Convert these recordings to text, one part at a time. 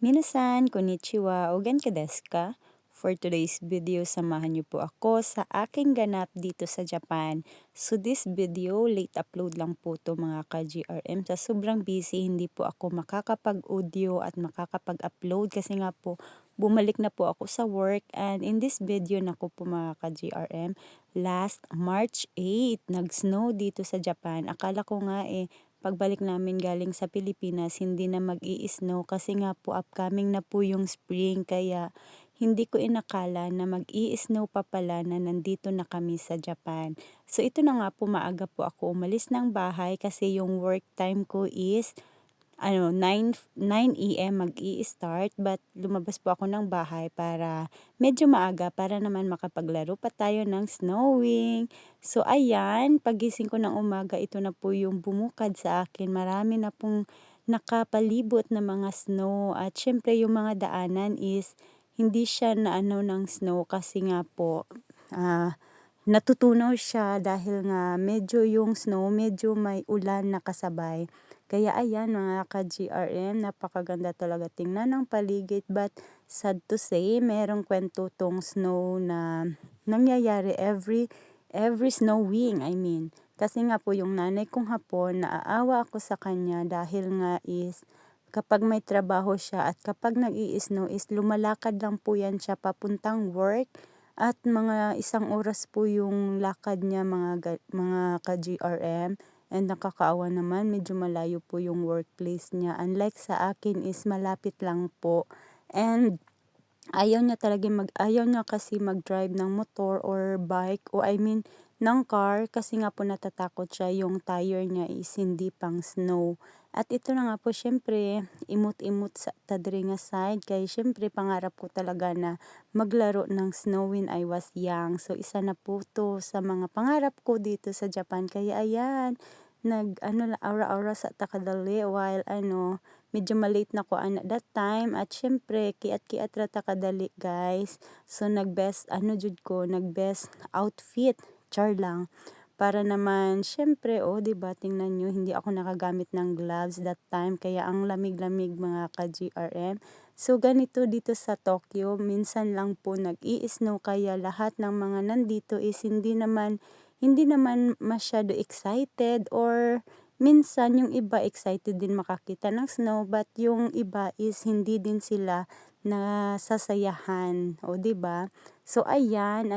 Minasan, konnichiwa, o genka desu ka? For today's video, samahan niyo po ako sa aking ganap dito sa Japan. So this video, late upload lang po to mga ka-GRM. Sa sobrang busy, hindi po ako makakapag-audio at makakapag-upload kasi nga po, bumalik na po ako sa work. And in this video na po mga ka-GRM, last March 8, nag-snow dito sa Japan. Akala ko nga pagbalik namin galing sa Pilipinas, hindi na mag-i-snow kasi nga po upcoming na po yung spring kaya hindi ko inakala na mag-i-snow pa pala na nandito na kami sa Japan. So ito na nga po maaga po ako umalis ng bahay kasi yung work time ko is 9 AM mag-i-start but lumabas po ako ng bahay para medyo maaga para naman makapaglaro pa tayo ng snowing. So ayan, pagising ko ng umaga, ito na po yung bumukad sa akin. Marami na pong nakapalibot na mga snow at syempre yung mga daanan is hindi siya na ng snow kasi nga po natutunaw siya dahil nga medyo yung snow, medyo may ulan na kasabay. Kaya ayan mga ka-GRM, napakaganda talaga tingnan ng paligid but sad to say, merong kwento tong snow na nangyayari every snowing, I mean. Kasi nga po yung nanay kong hapon, naaawa ako sa kanya dahil nga is kapag may trabaho siya at kapag nag-i-snow is lumalakad lang po yan siya papuntang work at mga 1 oras po yung lakad niya mga ka-GRM. And nakakaawa naman, medyo malayo po yung workplace niya. Unlike sa akin is malapit lang po. And ayaw niya kasi mag-drive ng motor or bike o I mean ng car kasi nga po natatakot siya yung tire niya is hindi pang snow. At ito na nga po syempre imot-imot sa tadri nga side kay syempre pangarap ko talaga na maglaro ng snow when I was young. So isa na po to sa mga pangarap ko dito sa Japan kaya ayan aura-aura sa takadali while medyo malate na ko that time at syempre kiat-kiat ra takadali guys. So nag-best nag-best outfit, char lang. Para naman syempre 'di ba tingnan niyo hindi ako nakagamit ng gloves that time kaya ang lamig-lamig mga ka-GRM. So ganito dito sa Tokyo, minsan lang po nag-i-snow kaya lahat ng mga nandito is hindi naman masyado excited or minsan yung iba excited din makakita ng snow but yung iba is hindi din sila nasasayahan, o 'di ba? So ayan,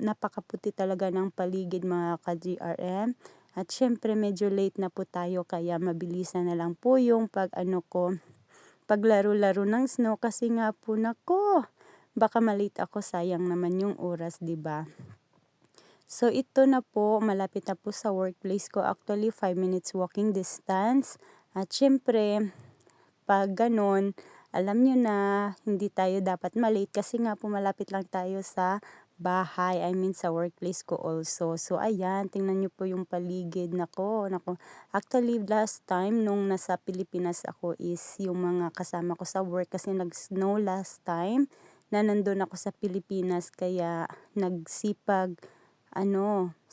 napakaputi talaga ng paligid mga ka-GRM. At syempre medyo late na po tayo kaya mabilisan na lang po yung paglaro-laro ng snow kasi nga po nako, baka malate ako sayang naman yung oras, 'di ba? So ito na po, malapit na po sa workplace ko. Actually, 5 minutes walking distance. At syempre, pag ganun, alam nyo na hindi tayo dapat malate kasi nga po malapit lang tayo sa bahay. I mean sa workplace ko also. So ayan, tingnan nyo po yung paligid. Nako, nako. Actually, last time nung nasa Pilipinas ako is yung mga kasama ko sa work kasi nag-snow last time na nandun ako sa Pilipinas kaya nagsipag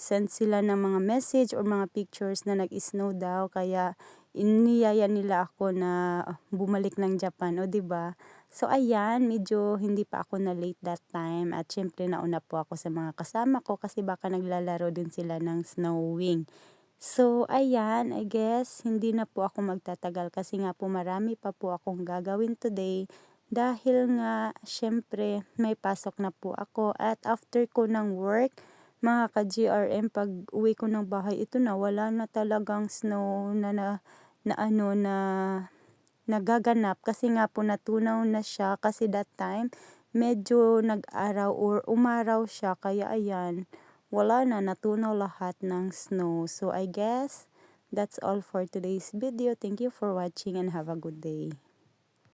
send sila ng mga message or mga pictures na nag-snow daw kaya iniyaya nila ako na bumalik ng Japan, o 'di ba? So ayan, medyo hindi pa ako na late that time at syempre nauna po ako sa mga kasama ko kasi baka naglalaro din sila ng snowing. So ayan, I guess hindi na po ako magtatagal kasi nga po marami pa po akong gagawin today dahil nga syempre may pasok na po ako at after ko ng work mga ka-GRM, pag-uwi ko ng bahay, ito na, wala na talagang snow na nagaganap kasi nga po natunaw na siya kasi that time medyo nag-araw or umaraw siya kaya ayan, wala na, natunaw lahat ng snow. So I guess that's all for today's video. Thank you for watching and have a good day.